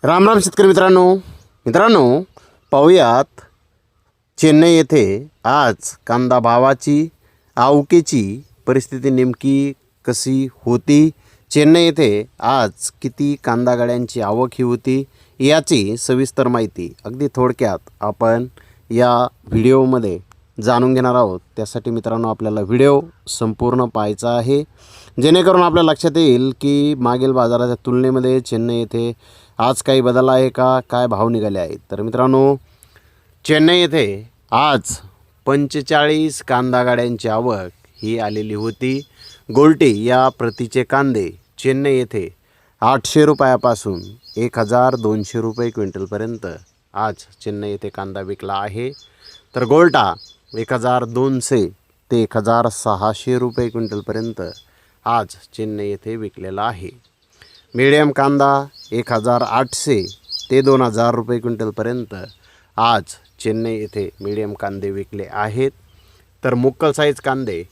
राम राम शेतकरी मित्रांनो पाहूयात चेन्नई येथे आज कांदा भावाची आवकेची परिस्थिती नेमकी कशी होती। चेन्नई येथे आज किती कांदा गाड्यांची आवक ही होती याची सविस्तर माहिती अगदी थोडक्यात आपण या व्हिडिओमध्ये जाणून घेणार आहोत। त्यासाठी मित्रांनो आपल्याला व्हिडिओ संपूर्ण पाहायचा आहे, जेणेकरून आपल्या लक्षात येईल की मागील बाजाराच्या तुलनेमध्ये चेन्नई येथे आज काही बदल आहे का, काय भाव निघाले आहेत। तर मित्रांनो चेन्नई येथे आज 45 कांदा गाड्यांची आवक ही आलेली होती। गोल्टी या प्रतीचे कांदे चेन्नई येथे 800 रुपयापासून 1200 रुपये क्विंटलपर्यंत आज चेन्नई येथे कांदा विकला आहे। तर गोल्टा 1200 ते 1600 रुपये क्विंटलपर्यंत आज चेन्नई येथे विकलेला आहे। मीडियम कांदा 1800 ते 2000 रुपये क्विंटलपर्यंत आज चेन्नई येथे मीडियम कांदे विकले आहेत। तर मुक्कल साईज कांदे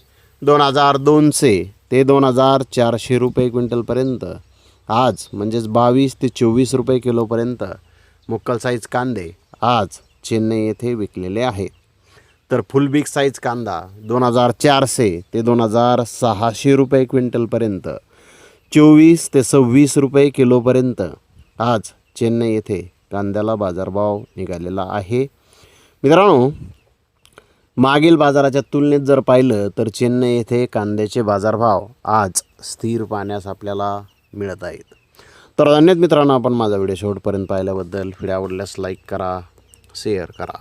2200 ते 2400 रुपये क्विंटलपर्यंत आज म्हणजेच 22 ते 24 रुपये किलोपर्यंत मुक्कल साईज कांदे आज चेन्नई येथे विकलेले आहेत। तर फुल बिग साईज कांदा 2400 ते 2600 रुपये क्विंटलपर्यंत 24 ते 26 रुपये किलोपर्यंत आज चेन्नई येथे कांद्याला बाजारभाव निघालेला आहे। मित्रांनो मागील बाजाराच्या तुलनेत जर पाहिलं तर चेन्नई येथे कांद्याचे बाजारभाव आज स्थिर पाहण्यास आपल्याला मिळत आहेत। तर धन्यवाद मित्रांनो, आपण माझा व्हिडिओ शेवटपर्यंत पाहिल्याबद्दल। व्हिडिओ आवडल्यास लाईक करा, शेअर करा।